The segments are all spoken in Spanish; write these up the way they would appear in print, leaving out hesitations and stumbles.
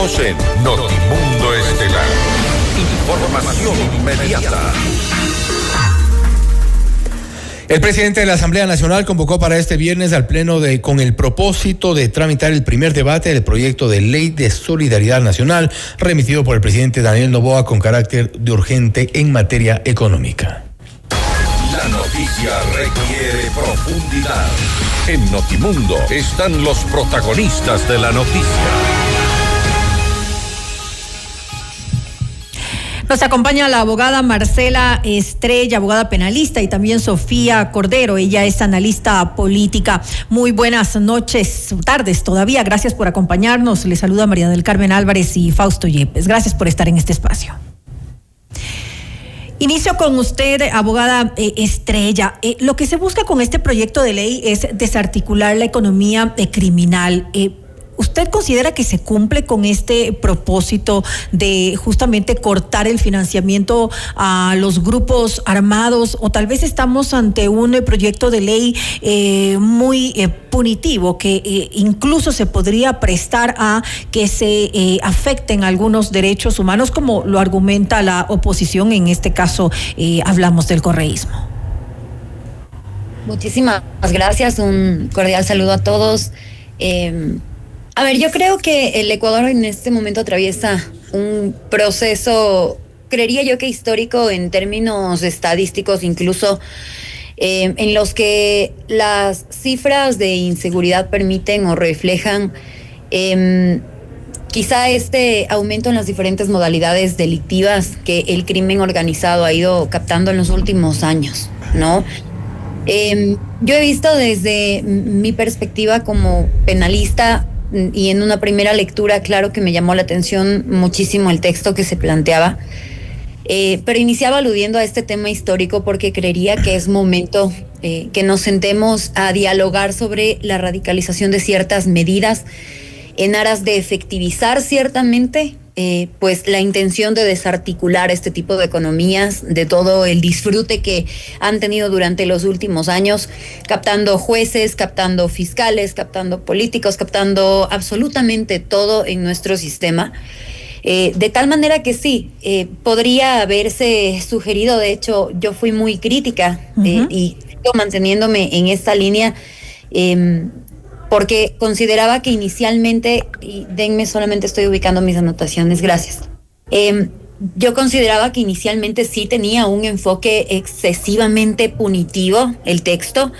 Estamos en Notimundo Estelar. Información inmediata. El presidente de la Asamblea Nacional convocó para este viernes al Pleno con el propósito de tramitar el primer debate del proyecto de ley de solidaridad nacional remitido por el presidente Daniel Noboa con carácter de urgente en materia económica. La noticia requiere profundidad. En Notimundo están los protagonistas de la noticia. Nos acompaña la abogada Marcela Estrella, abogada penalista, y también Sofía Cordero. Ella es analista política. Muy buenas noches, tardes todavía. Gracias por acompañarnos. Les saluda María del Carmen Álvarez y Fausto Yepes. Gracias por estar en este espacio. Inicio con usted, abogada Estrella. Lo que se busca con este proyecto de ley es desarticular la economía criminal. ¿Usted considera que se cumple con este propósito de justamente cortar el financiamiento a los grupos armados, o tal vez estamos ante un proyecto de ley muy punitivo que incluso se podría prestar a que se afecten algunos derechos humanos, como lo argumenta la oposición? En este caso hablamos del correísmo. Muchísimas gracias, un cordial saludo a todos. A ver, yo creo que el Ecuador en este momento atraviesa un proceso, creería yo que histórico en términos estadísticos, incluso en los que las cifras de inseguridad permiten o reflejan quizá este aumento en las diferentes modalidades delictivas que el crimen organizado ha ido captando en los últimos años, ¿no? Yo he visto desde mi perspectiva como penalista, y en una primera lectura, claro que me llamó la atención muchísimo el texto que se planteaba, pero iniciaba aludiendo a este tema histórico porque creería que es momento que nos sentemos a dialogar sobre la radicalización de ciertas medidas en aras de efectivizar ciertamente pues la intención de desarticular este tipo de economías, de todo el disfrute que han tenido durante los últimos años, captando jueces, captando fiscales, captando políticos, captando absolutamente todo en nuestro sistema. De tal manera que sí, podría haberse sugerido, de hecho, yo fui muy crítica y sigo manteniéndome en esta línea, porque consideraba que inicialmente, y denme, solamente estoy ubicando mis anotaciones, gracias. Yo consideraba que inicialmente sí tenía un enfoque excesivamente punitivo el texto.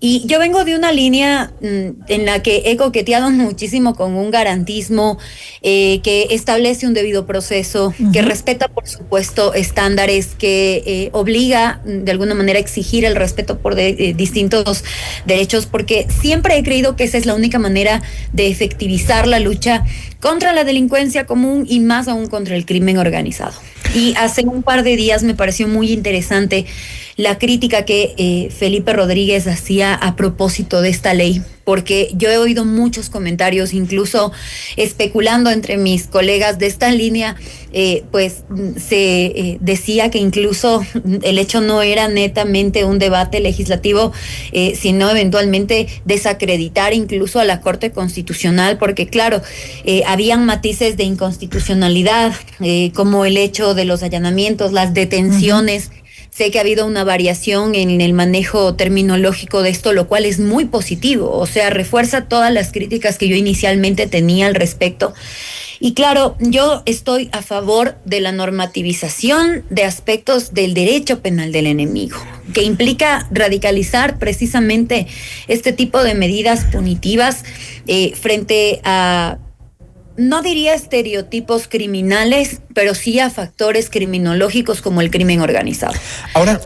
Y yo vengo de una línea en la que he coqueteado muchísimo con un garantismo que establece un debido proceso, que respeta, por supuesto, estándares, que obliga de alguna manera a exigir el respeto por distintos derechos, porque siempre he creído que esa es la única manera de efectivizar la lucha contra la delincuencia común y más aún contra el crimen organizado. Y hace un par de días me pareció muy interesante la crítica que Felipe Rodríguez hacía a propósito de esta ley, porque yo he oído muchos comentarios, incluso especulando entre mis colegas de esta línea, pues se decía que incluso el hecho no era netamente un debate legislativo, sino eventualmente desacreditar incluso a la Corte Constitucional, porque claro, habían matices de inconstitucionalidad, como el hecho de los allanamientos, las detenciones. Sé que ha habido una variación en el manejo terminológico de esto, lo cual es muy positivo, o sea, refuerza todas las críticas que yo inicialmente tenía al respecto. Y claro, yo estoy a favor de la normativización de aspectos del derecho penal del enemigo, que implica radicalizar precisamente este tipo de medidas punitivas frente a, no diría estereotipos criminales, pero sí a factores criminológicos como el crimen organizado. Ahora,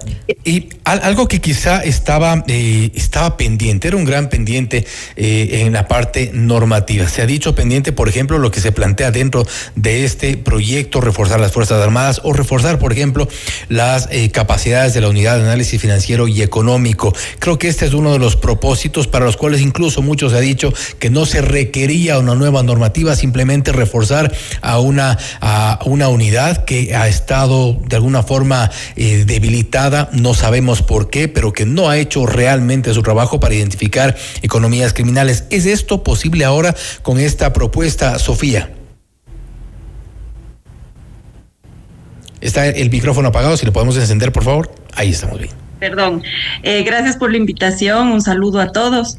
algo que quizá estaba pendiente, era un gran pendiente en la parte normativa. Se ha dicho pendiente, por ejemplo, lo que se plantea dentro de este proyecto, reforzar las Fuerzas Armadas o reforzar, por ejemplo, las capacidades de la Unidad de Análisis Financiero y Económico. Creo que este es uno de los propósitos para los cuales incluso muchos ha dicho que no se requería una nueva normativa, simplemente reforzar a una unidad que ha estado de alguna forma debilitada, no sabemos por qué, pero que no ha hecho realmente su trabajo para identificar economías criminales. ¿Es esto posible ahora con esta propuesta, Sofía? Está el micrófono apagado, si lo podemos encender, por favor. Ahí estamos bien. Perdón. Gracias por la invitación. Un saludo a todos.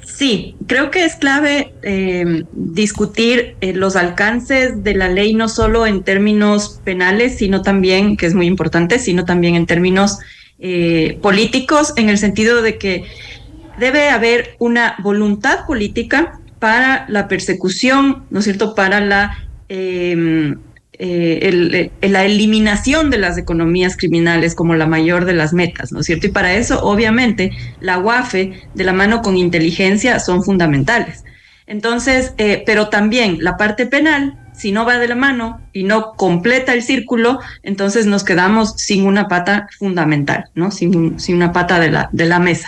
Sí, creo que es clave discutir los alcances de la ley, no solo en términos penales, sino también, que es muy importante, sino también en términos políticos, en el sentido de que debe haber una voluntad política para la persecución, ¿no es cierto?, para la eliminación de las economías criminales como la mayor de las metas, ¿no es cierto? Y para eso, obviamente, la UAFE, de la mano con inteligencia, son fundamentales. Entonces, pero también la parte penal, si no va de la mano y no completa el círculo, entonces nos quedamos sin una pata fundamental, ¿no? Sin una pata de la mesa.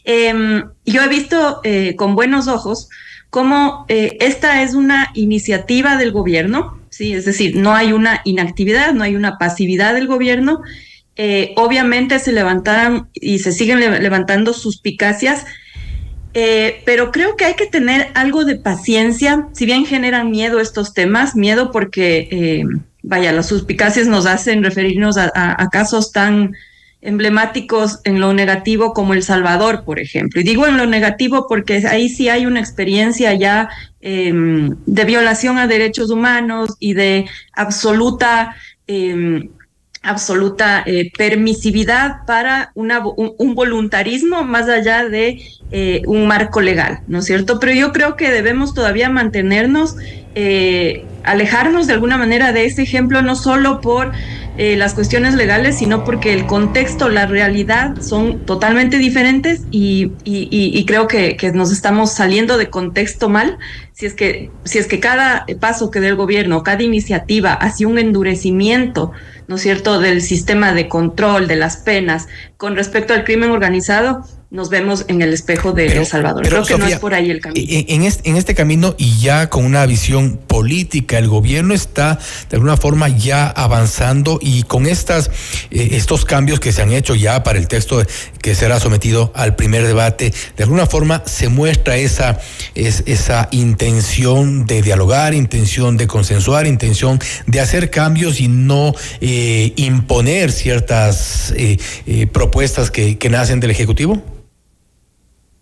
Yo he visto con buenos ojos cómo esta es una iniciativa del gobierno, ¿sí? Es decir, no hay una inactividad, no hay una pasividad del gobierno. Obviamente se levantaron y se siguen levantando suspicacias, pero creo que hay que tener algo de paciencia, si bien generan miedo estos temas, miedo porque, las suspicacias nos hacen referirnos a casos tan emblemáticos en lo negativo como El Salvador, por ejemplo. Y digo en lo negativo porque ahí sí hay una experiencia ya de violación a derechos humanos y de absoluta permisividad para un voluntarismo más allá de un marco legal, ¿no es cierto? Pero yo creo que debemos todavía mantenernos, alejarnos de alguna manera de ese ejemplo, no solo por las cuestiones legales, sino porque el contexto, la realidad son totalmente diferentes y creo que nos estamos saliendo de contexto mal si es que cada paso que dé el gobierno, cada iniciativa hacia un endurecimiento, ¿no es cierto?, del sistema de control, de las penas, con respecto al crimen organizado, nos vemos en el espejo de El Salvador. Creo que Sofía, no es por ahí el camino. En este camino y ya con una visión política, el gobierno está de alguna forma ya avanzando y con estos cambios que se han hecho ya para el texto que será sometido al primer debate, de alguna forma se muestra esa intención de dialogar, intención de consensuar, intención de hacer cambios y no imponer ciertas propuestas que nacen del Ejecutivo.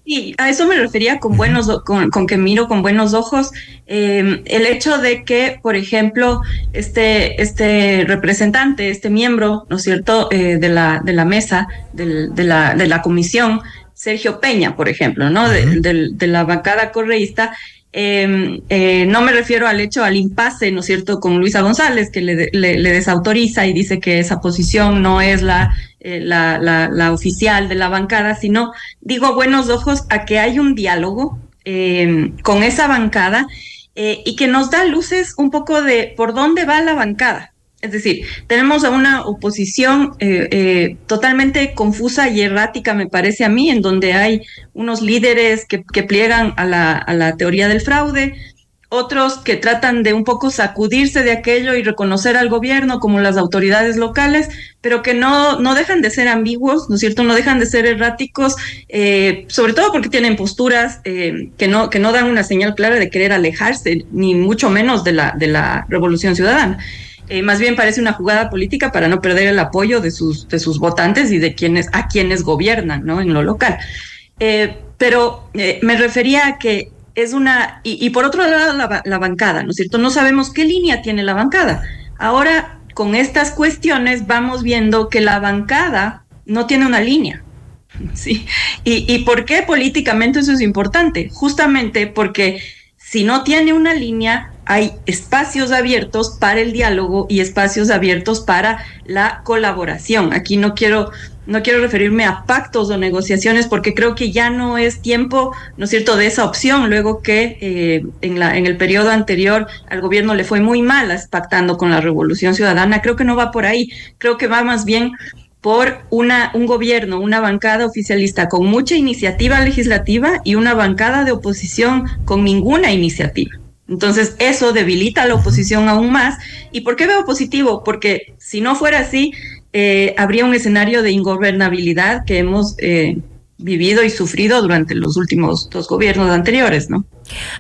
Sí, a eso me refería con que miro con buenos ojos. El hecho de que, por ejemplo, este representante, este miembro, ¿no es cierto?, de la mesa, de la comisión, Sergio Peña, por ejemplo, ¿no?, de la bancada correísta, no me refiero al impasse, ¿no es cierto?, con Luisa González, que le desautoriza y dice que esa posición no es la oficial de la bancada, sino digo buenos ojos a que hay un diálogo con esa bancada y que nos da luces un poco de por dónde va la bancada. Es decir, tenemos a una oposición totalmente confusa y errática, me parece a mí, en donde hay unos líderes que pliegan a la teoría del fraude, otros que tratan de un poco sacudirse de aquello y reconocer al gobierno como las autoridades locales, pero que no dejan de ser ambiguos, ¿no es cierto?, no dejan de ser erráticos, sobre todo porque tienen posturas que no dan una señal clara de querer alejarse, ni mucho menos de la Revolución Ciudadana. Más bien parece una jugada política para no perder el apoyo de sus votantes y de a quienes gobiernan, ¿no?, en lo local. Pero me refería a que es y por otro lado la bancada, ¿no es cierto? No sabemos qué línea tiene la bancada. Ahora, con estas cuestiones vamos viendo que la bancada no tiene una línea, ¿sí? ¿Y por qué políticamente eso es importante? Justamente porque si no tiene una línea, hay espacios abiertos para el diálogo y espacios abiertos para la colaboración. Aquí no quiero referirme a pactos o negociaciones porque creo que ya no es tiempo, ¿no es cierto?, de esa opción, luego que en el periodo anterior al gobierno le fue muy mal pactando con la Revolución Ciudadana. Creo que no va por ahí, creo que va más bien por un gobierno, una bancada oficialista con mucha iniciativa legislativa y una bancada de oposición con ninguna iniciativa. Entonces eso debilita a la oposición aún más. ¿Y por qué veo positivo? Porque si no fuera así, habría un escenario de ingobernabilidad que hemos vivido y sufrido durante los últimos 2 gobiernos anteriores, ¿no?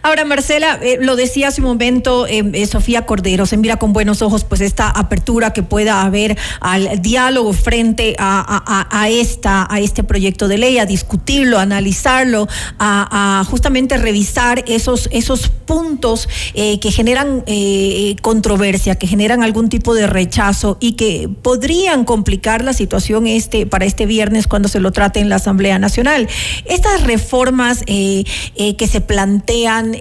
Ahora, Marcela, lo decía hace un momento Sofía Cordero, se mira con buenos ojos pues esta apertura que pueda haber al diálogo frente a este proyecto de ley, a discutirlo, a analizarlo, a justamente revisar esos puntos que generan controversia, que generan algún tipo de rechazo y que podrían complicar la situación para este viernes cuando se lo trate en la Asamblea Nacional. Estas reformas que se plantean,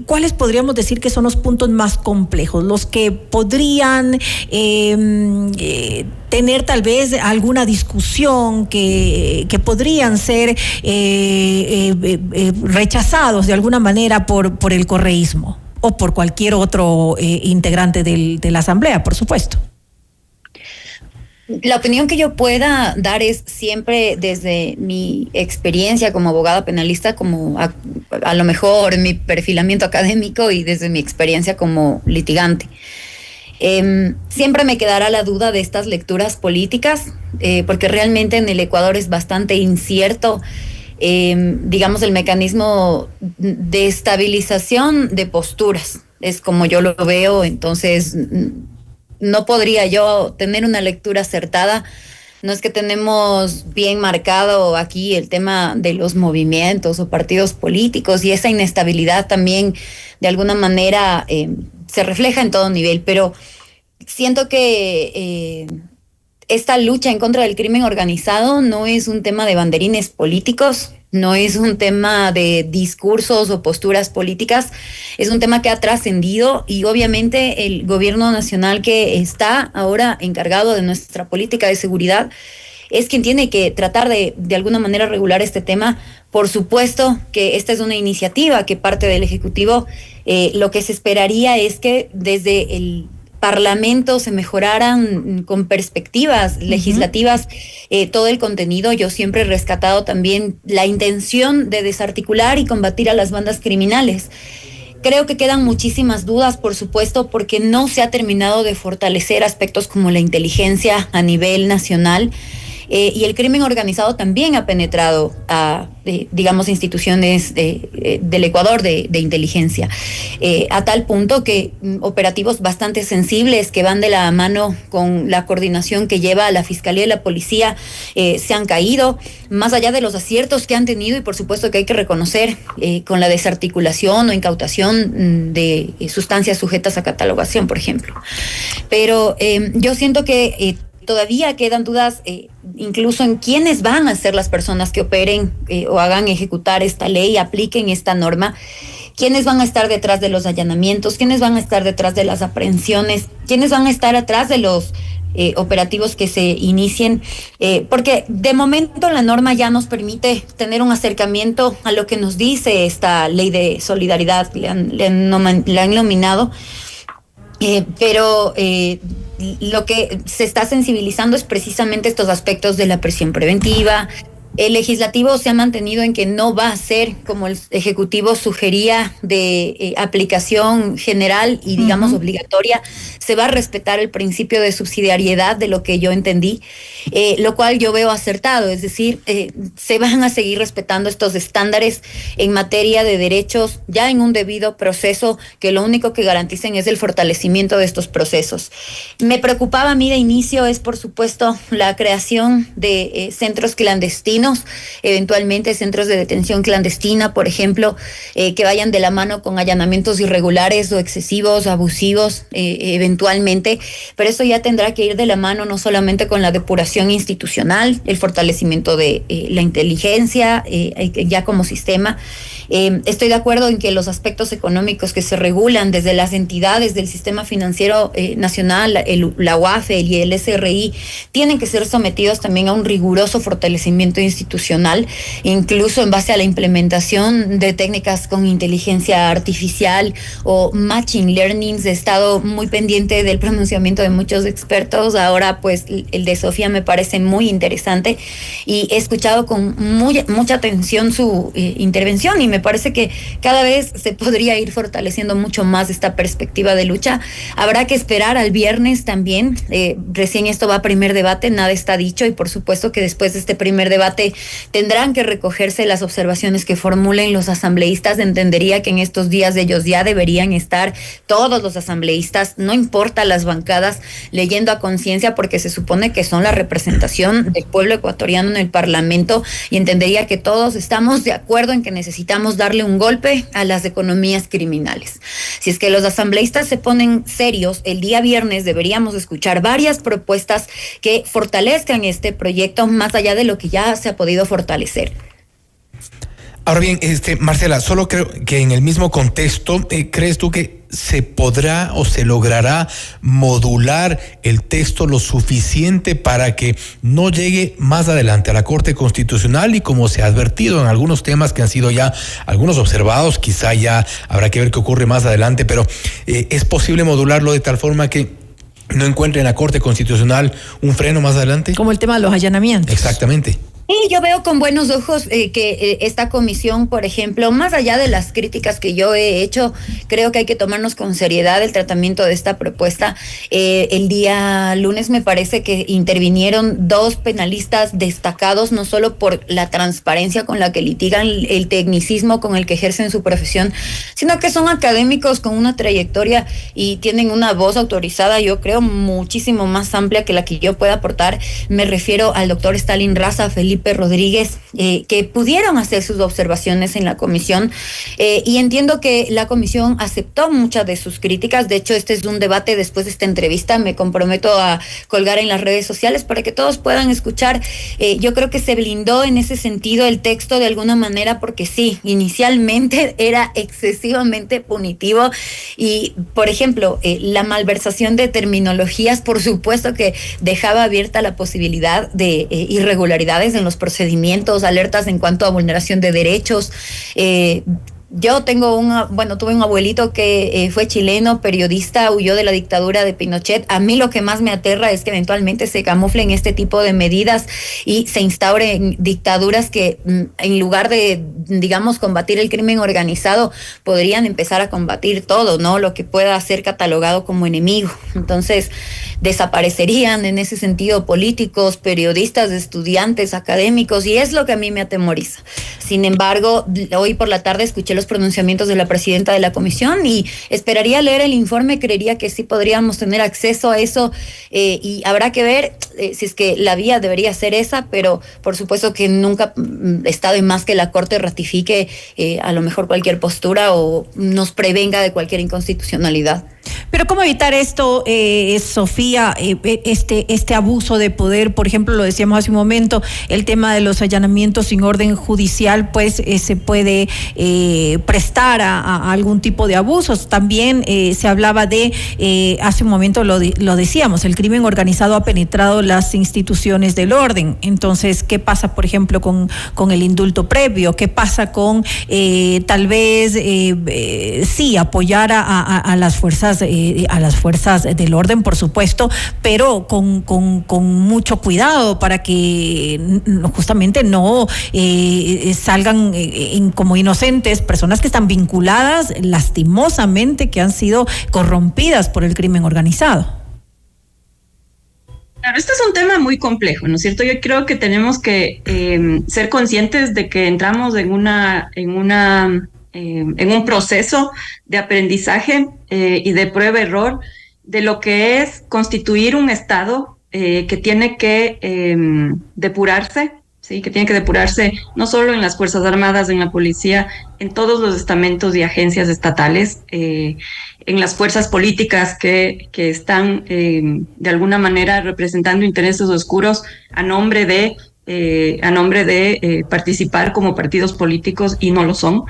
¿cuáles podríamos decir que son los puntos más complejos, los que podrían tener tal vez alguna discusión, que podrían ser rechazados de alguna manera por el correísmo o por cualquier otro integrante de la Asamblea, por supuesto? La opinión que yo pueda dar es siempre desde mi experiencia como abogada penalista, como a lo mejor mi perfilamiento académico y desde mi experiencia como litigante. Siempre me quedará la duda de estas lecturas políticas, porque realmente en el Ecuador es bastante incierto, digamos, el mecanismo de estabilización de posturas. Es como yo lo veo, entonces no podría yo tener una lectura acertada. No es que tenemos bien marcado aquí el tema de los movimientos o partidos políticos, y esa inestabilidad también de alguna manera se refleja en todo nivel, pero siento que esta lucha en contra del crimen organizado no es un tema de banderines políticos, no es un tema de discursos o posturas políticas, es un tema que ha trascendido, y obviamente el gobierno nacional que está ahora encargado de nuestra política de seguridad es quien tiene que tratar de alguna manera regular este tema. Por supuesto que esta es una iniciativa que parte del Ejecutivo. Lo que se esperaría es que desde el Parlamento se mejoraran con perspectivas legislativas todo el contenido. Yo siempre he rescatado también la intención de desarticular y combatir a las bandas criminales. Creo que quedan muchísimas dudas, por supuesto, porque no se ha terminado de fortalecer aspectos como la inteligencia a nivel nacional. Y el crimen organizado también ha penetrado a, digamos, instituciones del Ecuador de inteligencia, a tal punto que operativos bastante sensibles que van de la mano con la coordinación que lleva la Fiscalía y la Policía se han caído, más allá de los aciertos que han tenido, y por supuesto que hay que reconocer con la desarticulación o incautación de sustancias sujetas a catalogación, por ejemplo. Pero yo siento que todavía quedan dudas incluso en quiénes van a ser las personas que operen o hagan ejecutar esta ley, apliquen esta norma, quiénes van a estar detrás de los allanamientos, quiénes van a estar detrás de las aprehensiones, quiénes van a estar atrás de los operativos que se inicien, porque de momento la norma ya nos permite tener un acercamiento a lo que nos dice esta ley de solidaridad, le han nominado, pero lo que se está sensibilizando es precisamente estos aspectos de la prisión preventiva. El legislativo se ha mantenido en que no va a ser, como el Ejecutivo sugería, de aplicación general y, digamos, obligatoria. Se va a respetar el principio de subsidiariedad, de lo que yo entendí, lo cual yo veo acertado. Es decir, se van a seguir respetando estos estándares en materia de derechos, ya en un debido proceso, que lo único que garanticen es el fortalecimiento de estos procesos. Me preocupaba a mí de inicio es, por supuesto, la creación de centros clandestinos, eventualmente centros de detención clandestina, por ejemplo, que vayan de la mano con allanamientos irregulares o excesivos, abusivos, eventualmente, pero eso ya tendrá que ir de la mano no solamente con la depuración institucional, el fortalecimiento de la inteligencia, ya como sistema. Estoy de acuerdo en que los aspectos económicos que se regulan desde las entidades del sistema financiero nacional, la UAFE y el SRI, tienen que ser sometidos también a un riguroso fortalecimiento institucional, incluso en base a la implementación de técnicas con inteligencia artificial o machine learning. He estado muy pendiente del pronunciamiento de muchos expertos. Ahora, pues, el de Sofía me parece muy interesante y he escuchado con mucha atención su intervención, y me parece que cada vez se podría ir fortaleciendo mucho más esta perspectiva de lucha. Habrá que esperar al viernes también. Recién esto va a primer debate, nada está dicho, y por supuesto que después de este primer debate Obviamente tendrán que recogerse las observaciones que formulen los asambleístas. Entendería que en estos días ellos ya deberían estar todos los asambleístas, no importa las bancadas, leyendo a conciencia, porque se supone que son la representación del pueblo ecuatoriano en el Parlamento, y entendería que todos estamos de acuerdo en que necesitamos darle un golpe a las economías criminales. Si es que los asambleístas se ponen serios, el día viernes deberíamos escuchar varias propuestas que fortalezcan este proyecto más allá de lo que ya se ha podido fortalecer. Ahora bien, Marcela, solo creo que en el mismo contexto, ¿crees tú que se podrá o se logrará modular el texto lo suficiente para que no llegue más adelante a la Corte Constitucional? Y como se ha advertido en algunos temas que han sido ya algunos observados, quizá ya habrá que ver qué ocurre más adelante, pero ¿es posible modularlo de tal forma que no encuentre en la Corte Constitucional un freno más adelante? Como el tema de los allanamientos. Exactamente. Y yo veo con buenos ojos que esta comisión, por ejemplo, más allá de las críticas que yo he hecho, creo que hay que tomarnos con seriedad el tratamiento de esta propuesta. El día lunes me parece que intervinieron 2 penalistas destacados, no solo por la transparencia con la que litigan, el tecnicismo con el que ejercen su profesión, sino que son académicos con una trayectoria y tienen una voz autorizada, yo creo, muchísimo más amplia que la que yo pueda aportar. Me refiero al doctor Stalin Raza, Felipe Rodríguez, que pudieron hacer sus observaciones en la comisión, y entiendo que la comisión aceptó muchas de sus críticas. De hecho, este es un debate después de esta entrevista, me comprometo a colgar en las redes sociales para que todos puedan escuchar. Yo creo que se blindó en ese sentido el texto de alguna manera, porque sí, inicialmente era excesivamente punitivo y, por ejemplo, la malversación de terminologías, por supuesto que dejaba abierta la posibilidad de irregularidades en los procedimientos, alertas en cuanto a vulneración de derechos. Yo tuve un abuelito que fue chileno, periodista, huyó de la dictadura de Pinochet. A mí lo que más me aterra es que eventualmente se camuflen este tipo de medidas y se instauren dictaduras que, en lugar de, digamos, combatir el crimen organizado, podrían empezar a combatir todo, ¿no? Lo que pueda ser catalogado como enemigo. Entonces, desaparecerían en ese sentido políticos, periodistas, estudiantes, académicos, y es lo que a mí me atemoriza. Sin embargo, hoy por la tarde escuché los pronunciamientos de la presidenta de la comisión y esperaría leer el informe. Creería que sí podríamos tener acceso a eso, y habrá que ver si es que la vía debería ser esa, pero por supuesto que nunca está de más que la Corte ratifique a lo mejor cualquier postura o nos prevenga de cualquier inconstitucionalidad. Pero ¿cómo evitar esto, Sofía, este abuso de poder? Por ejemplo, lo decíamos hace un momento, el tema de los allanamientos sin orden judicial, pues se puede prestar a algún tipo de abusos. También se hablaba de, hace un momento lo decíamos, el crimen organizado ha penetrado las instituciones del orden. Entonces, ¿qué pasa, por ejemplo, con el indulto previo? ¿Qué pasa con tal vez sí apoyar a las fuerzas del orden, por supuesto, pero con mucho cuidado para que justamente no salgan como inocentes personas que están vinculadas lastimosamente, que han sido corrompidas por el crimen organizado? Claro, este es un tema muy complejo, ¿no es cierto? Yo creo que tenemos que ser conscientes de que entramos en un proceso de aprendizaje y de prueba-error de lo que es constituir un Estado que tiene que depurarse, ¿sí? Que tiene que depurarse no solo en las Fuerzas Armadas, en la policía, en todos los estamentos y agencias estatales, en las fuerzas políticas que están de alguna manera representando intereses oscuros a nombre de participar como partidos políticos y no lo son.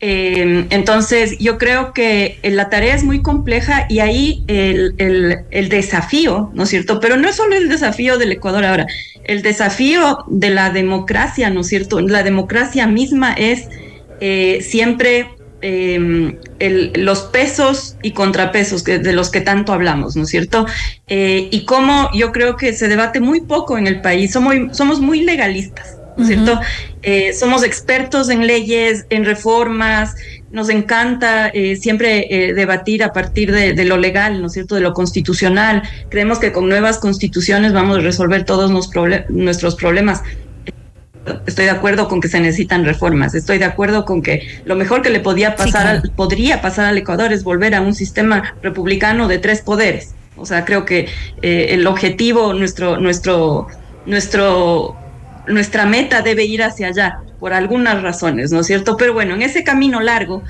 Entonces, yo creo que la tarea es muy compleja y ahí el desafío, ¿no es cierto? Pero no es solo el desafío del Ecuador ahora, el desafío de la democracia, ¿no es cierto? La democracia misma es siempre los pesos y contrapesos de los que tanto hablamos, ¿no es cierto? Y cómo yo creo que se debate muy poco en el país, somos muy legalistas, ¿no es cierto? Somos expertos en leyes, en reformas, nos encanta siempre debatir a partir de lo legal, ¿no es cierto?, de lo constitucional. Creemos que con nuevas constituciones vamos a resolver todos nuestros problemas. estoy de acuerdo con que se necesitan reformas, estoy de acuerdo con que lo mejor que le podría pasar al Ecuador es volver a un sistema republicano de 3 poderes. O sea, creo que el objetivo, nuestra meta debe ir hacia allá, por algunas razones, ¿no es cierto? Pero bueno, en ese camino largo,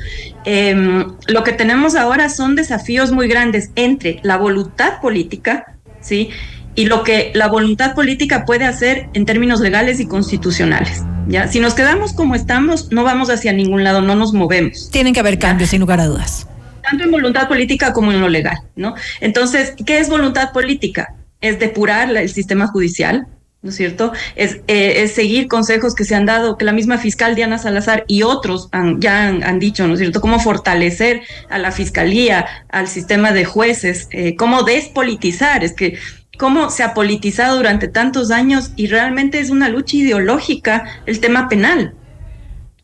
lo que tenemos ahora son desafíos muy grandes entre la voluntad política, ¿sí?, y lo que la voluntad política puede hacer en términos legales y constitucionales. ¿Ya? Si nos quedamos como estamos, no vamos hacia ningún lado, no nos movemos. Tienen que haber cambios, sin lugar a dudas. Tanto en voluntad política como en lo legal, ¿no? Entonces, ¿qué es voluntad política? Es depurar el sistema judicial, ¿no es cierto? Es seguir consejos que se han dado, que la misma fiscal Diana Salazar y otros ya han dicho, ¿no es cierto? Cómo fortalecer a la fiscalía, al sistema de jueces, cómo despolitizar, es que cómo se ha politizado durante tantos años y realmente es una lucha ideológica el tema penal.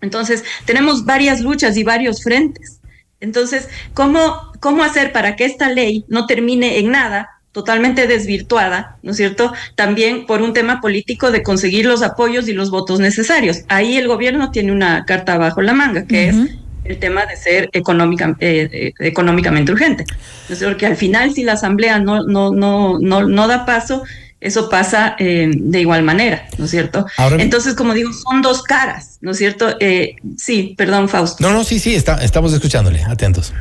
Entonces, tenemos varias luchas y varios frentes. Entonces, ¿cómo hacer para que esta ley no termine en nada, totalmente desvirtuada, ¿no es cierto? También por un tema político de conseguir los apoyos y los votos necesarios. Ahí el gobierno tiene una carta bajo la manga, que es el tema de ser económicamente urgente. ¿No es cierto? Que al final, si la Asamblea no da paso, eso pasa de igual manera, ¿no es cierto? Entonces, como digo, son 2 caras, ¿no es cierto? Sí, perdón, Fausto. No, sí, estamos escuchándole, atentos.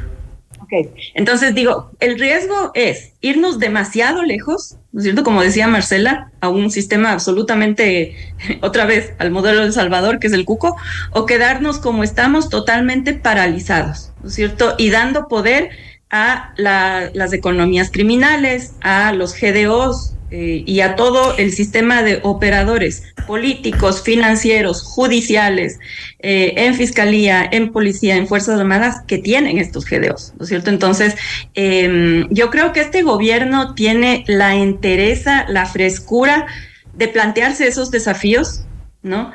Okay. Entonces digo, el riesgo es irnos demasiado lejos, ¿no es cierto? Como decía Marcela, a un sistema absolutamente, otra vez, al modelo de El Salvador, que es el cuco, o quedarnos como estamos, totalmente paralizados, ¿no es cierto? Y dando poder a las economías criminales, a los GDOs y a todo el sistema de operadores políticos, financieros, judiciales, en fiscalía, en policía, en Fuerzas Armadas, que tienen estos GDOs, ¿no es cierto? Entonces, yo creo que este gobierno tiene la entereza, la frescura de plantearse esos desafíos, ¿no?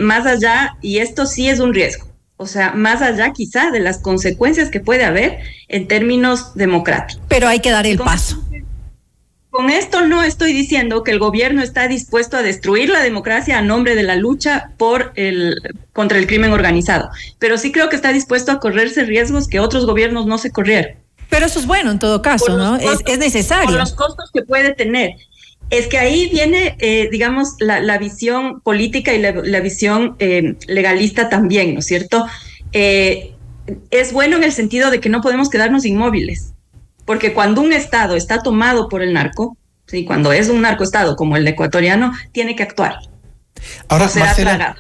Más allá, y esto sí es un riesgo, o sea, más allá quizá de las consecuencias que puede haber en términos democráticos. Pero hay que dar el paso. Con esto no estoy diciendo que el gobierno está dispuesto a destruir la democracia a nombre de la lucha contra el crimen organizado, pero sí creo que está dispuesto a correrse riesgos que otros gobiernos no se corrieron. Pero eso es bueno en todo caso, ¿no? Es necesario. Por los costos que puede tener. Es que ahí viene, digamos, la visión política y la visión legalista también, ¿no es cierto? Es bueno en el sentido de que no podemos quedarnos inmóviles. Porque cuando un Estado está tomado por el narco, ¿sí?, cuando es un narcoestado como el ecuatoriano, tiene que actuar. Ahora, Marcela,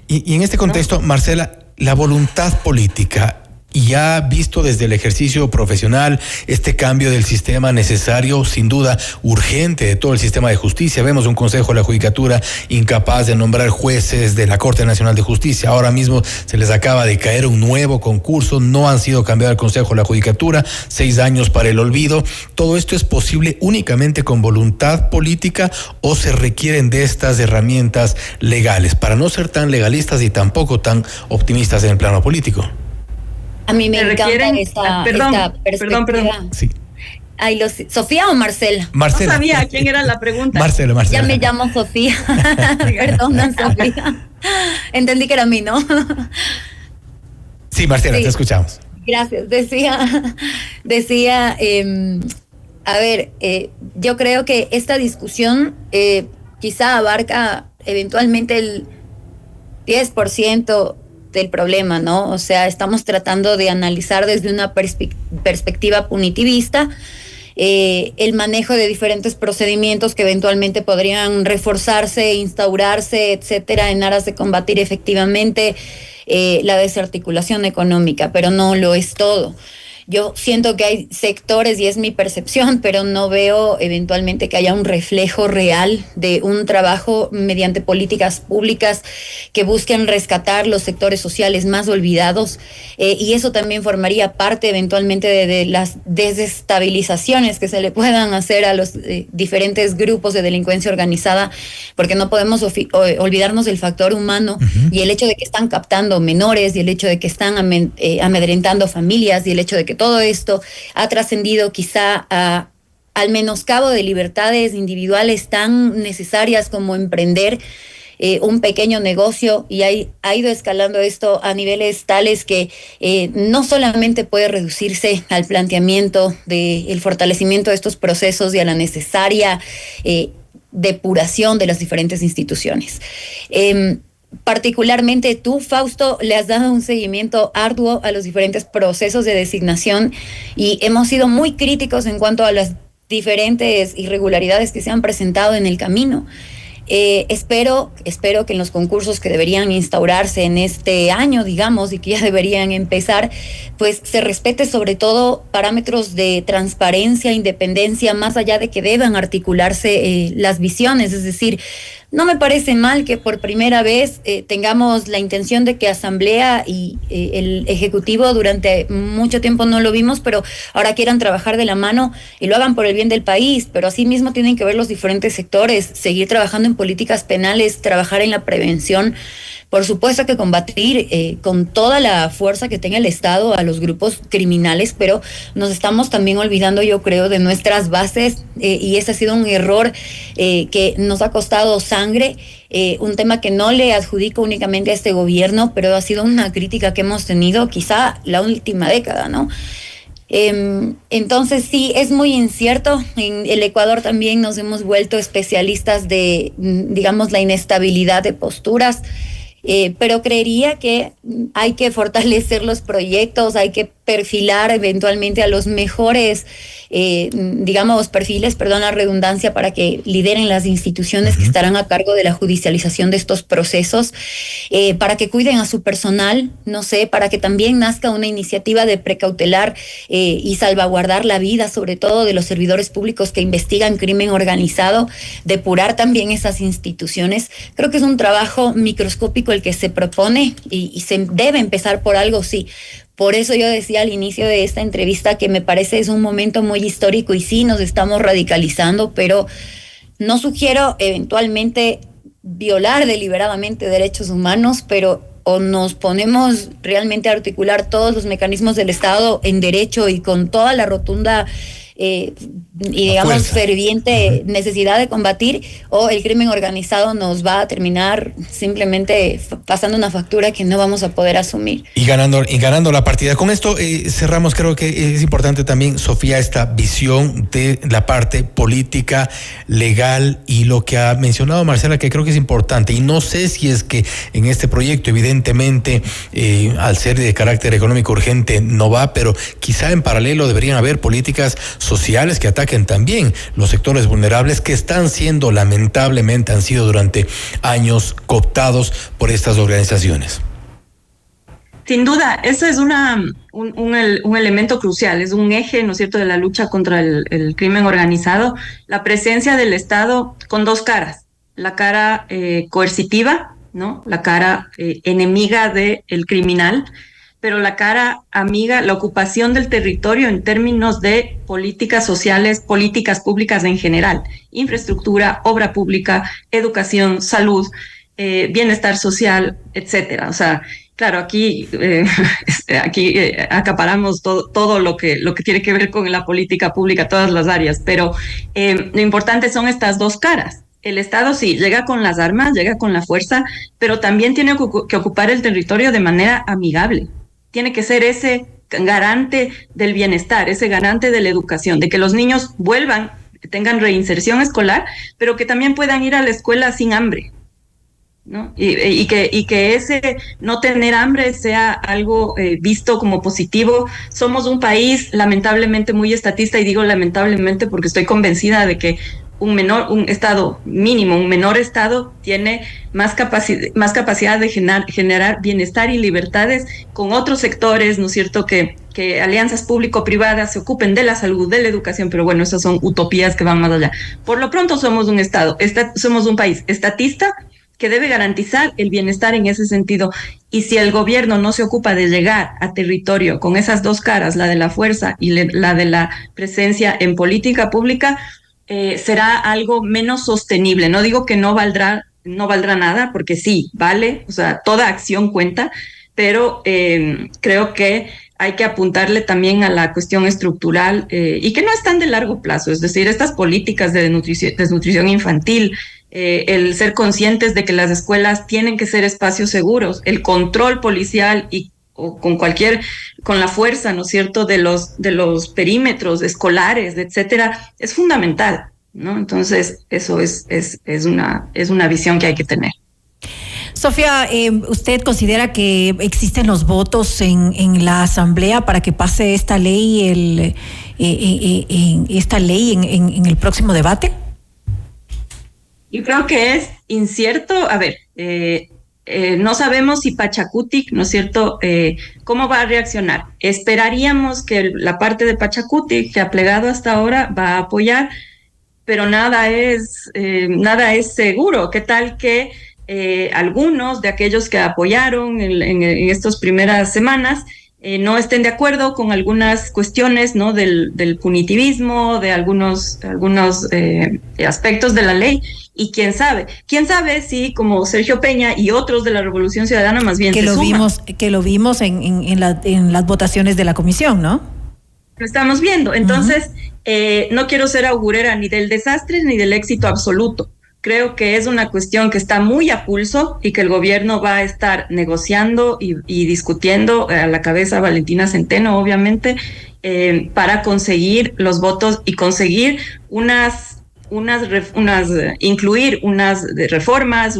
y en este contexto, ¿no? Marcela, la voluntad política, y ya visto desde el ejercicio profesional este cambio del sistema necesario, sin duda urgente, de todo el sistema de justicia. Vemos un Consejo de la Judicatura incapaz de nombrar jueces de la Corte Nacional de Justicia. Ahora mismo se les acaba de caer un nuevo concurso, no han sido cambiado el Consejo de la Judicatura, 6 años para el olvido. ¿Todo esto es posible únicamente con voluntad política o se requieren de estas herramientas legales para no ser tan legalistas y tampoco tan optimistas en el plano político? A mí me encanta esta perspectiva. Perdón. Sí. Ay, ¿Sofía o Marcela? Marcela. No sabía quién era la pregunta. Marcela. Ya me llamo Sofía. Perdona, Sofía. Entendí que era a mí, ¿no? Sí, Marcela, sí. Te escuchamos. Gracias. Decía, a ver, yo creo que esta discusión quizá abarca eventualmente el 10% del problema, ¿no? O sea, estamos tratando de analizar desde una perspectiva punitivista el manejo de diferentes procedimientos que eventualmente podrían reforzarse, instaurarse, etcétera, en aras de combatir efectivamente la desarticulación económica, pero no lo es todo. Yo siento que hay sectores, y es mi percepción, pero no veo eventualmente que haya un reflejo real de un trabajo mediante políticas públicas que busquen rescatar los sectores sociales más olvidados, y eso también formaría parte eventualmente de las desestabilizaciones que se le puedan hacer a los diferentes grupos de delincuencia organizada, porque no podemos olvidarnos del factor humano y el hecho de que están captando menores y el hecho de que están amedrentando familias y el hecho de que todo esto ha trascendido quizá al menoscabo de libertades individuales tan necesarias como emprender un pequeño negocio, y ha ido escalando esto a niveles tales que no solamente puede reducirse al planteamiento del fortalecimiento de estos procesos y a la necesaria depuración de las diferentes instituciones. Particularmente tú, Fausto, le has dado un seguimiento arduo a los diferentes procesos de designación y hemos sido muy críticos en cuanto a las diferentes irregularidades que se han presentado en el camino. Espero que en los concursos que deberían instaurarse en este año, digamos, y que ya deberían empezar, pues se respete sobre todo parámetros de transparencia, independencia, más allá de que deban articularse las visiones. Es decir, no me parece mal que por primera vez tengamos la intención de que Asamblea y el Ejecutivo durante mucho tiempo no lo vimos, pero ahora quieran trabajar de la mano y lo hagan por el bien del país, pero asimismo tienen que ver los diferentes sectores, seguir trabajando en políticas penales, trabajar en la prevención. Por supuesto que combatir con toda la fuerza que tenga el Estado a los grupos criminales, pero nos estamos también olvidando, yo creo, de nuestras bases y ese ha sido un error que nos ha costado sangre, un tema que no le adjudico únicamente a este gobierno, pero ha sido una crítica que hemos tenido quizá la última década, ¿no? Entonces sí, es muy incierto. En el Ecuador también nos hemos vuelto especialistas de, digamos, la inestabilidad de posturas. Pero creería que hay que fortalecer los proyectos, hay que perfilar eventualmente a los mejores, digamos, perfiles, perdón la redundancia, para que lideren las instituciones que estarán a cargo de la judicialización de estos procesos, para que cuiden a su personal, no sé, para que también nazca una iniciativa de precautelar y salvaguardar la vida, sobre todo de los servidores públicos que investigan crimen organizado, depurar también esas instituciones. Creo que es un trabajo microscópico el que se propone y se debe empezar por algo, sí. Por eso yo decía al inicio de esta entrevista que me parece es un momento muy histórico y sí, nos estamos radicalizando, pero no sugiero eventualmente violar deliberadamente derechos humanos, pero o nos ponemos realmente a articular todos los mecanismos del Estado en derecho y con toda la rotunda y digamos ferviente necesidad de combatir, o el crimen organizado nos va a terminar simplemente pasando una factura que no vamos a poder asumir. Y ganando la partida. Con esto cerramos. Creo que es importante también, Sofía, esta visión de la parte política, legal y lo que ha mencionado Marcela, que creo que es importante. Y no sé si es que en este proyecto, evidentemente, al ser de carácter económico urgente, no va, pero quizá en paralelo deberían haber políticas sociales que ataquen también los sectores vulnerables que lamentablemente han sido durante años cooptados por estas organizaciones. Sin duda, eso es un elemento crucial, es un eje, ¿no es cierto?, de la lucha contra el crimen organizado, la presencia del Estado con dos caras, la cara coercitiva, ¿no?, la cara enemiga del criminal, pero la cara amiga, la ocupación del territorio en términos de políticas sociales, políticas públicas en general, infraestructura, obra pública, educación, salud, bienestar social, etcétera. O sea, claro, aquí acaparamos todo lo que tiene que ver con la política pública, todas las áreas, pero lo importante son estas dos caras. El Estado sí, llega con las armas, llega con la fuerza, pero también tiene que ocupar el territorio de manera amigable. Tiene que ser ese garante del bienestar, ese garante de la educación, de que los niños vuelvan, tengan reinserción escolar, pero que también puedan ir a la escuela sin hambre, ¿no? Y que ese no tener hambre sea algo visto como positivo. Somos un país lamentablemente muy estatista, y digo lamentablemente porque estoy convencida de que un menor estado tiene más capacidad de generar bienestar y libertades con otros sectores, ¿no es cierto?, que alianzas público-privadas se ocupen de la salud, de la educación, pero bueno, esas son utopías que van más allá. Por lo pronto somos un país estatista que debe garantizar el bienestar en ese sentido, y si el gobierno no se ocupa de llegar a territorio con esas dos caras, la de la fuerza y la de la presencia en política pública, será algo menos sostenible. No digo que no valdrá nada, porque sí, vale, o sea, toda acción cuenta, pero creo que hay que apuntarle también a la cuestión estructural y que no es tan de largo plazo. Es decir, estas políticas de desnutrición infantil, el ser conscientes de que las escuelas tienen que ser espacios seguros, el control policial o con la fuerza, ¿no es cierto?, de los perímetros escolares, etcétera, es fundamental, ¿no? Entonces, eso es una visión que hay que tener. Sofía, ¿usted considera que existen los votos en la Asamblea para que pase esta ley en el próximo debate? Yo creo que es incierto. A ver, no sabemos si Pachacutic, ¿no es cierto?, cómo va a reaccionar. Esperaríamos que la parte de Pachacutic, que ha plegado hasta ahora, va a apoyar, pero nada es seguro. ¿Qué tal que algunos de aquellos que apoyaron en estas primeras semanas no estén de acuerdo con algunas cuestiones, ¿no?, del punitivismo, de algunos aspectos de la ley? Y quién sabe si, como Sergio Peña y otros de la Revolución Ciudadana, más bien que lo vimos en las votaciones de la comisión, ¿no? Lo estamos viendo. Entonces, no quiero ser augurera ni del desastre ni del éxito absoluto. Creo que es una cuestión que está muy a pulso y que el gobierno va a estar negociando y discutiendo, a la cabeza Valentina Centeno, obviamente, para conseguir los votos y conseguir incluir unas reformas,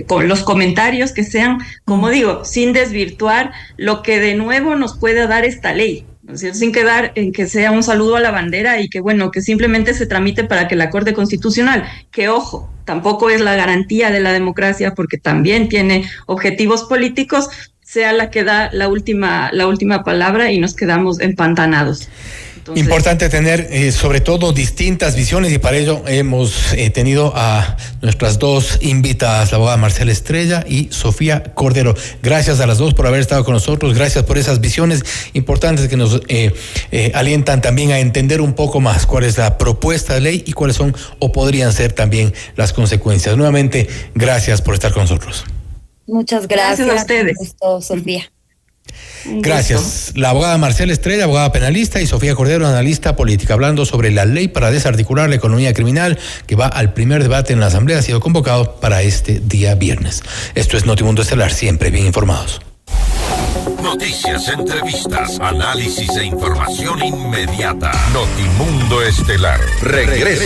con los comentarios que sean, como digo, sin desvirtuar lo que de nuevo nos puede dar esta ley, ¿no es cierto?, sin quedar en que sea un saludo a la bandera y que simplemente se tramite para que la Corte Constitucional, que ojo, tampoco es la garantía de la democracia porque también tiene objetivos políticos, sea la que da la última palabra y nos quedamos empantanados. Entonces, importante tener sobre todo distintas visiones, y para ello hemos tenido a nuestras dos invitadas, la abogada Marcela Estrella y Sofía Cordero. Gracias a las dos por haber estado con nosotros, gracias por esas visiones importantes que nos alientan también a entender un poco más cuál es la propuesta de ley y cuáles son o podrían ser también las consecuencias. Nuevamente, gracias por estar con nosotros. Muchas gracias a ustedes. Sofía. Gracias. La abogada Marcela Estrella, abogada penalista, y Sofía Cordero, analista política, hablando sobre la ley para desarticular la economía criminal que va al primer debate en la Asamblea. Ha sido convocado para este día viernes. Esto es Notimundo Estelar, siempre bien informados. Noticias, entrevistas, análisis e información inmediata. Notimundo Estelar regresa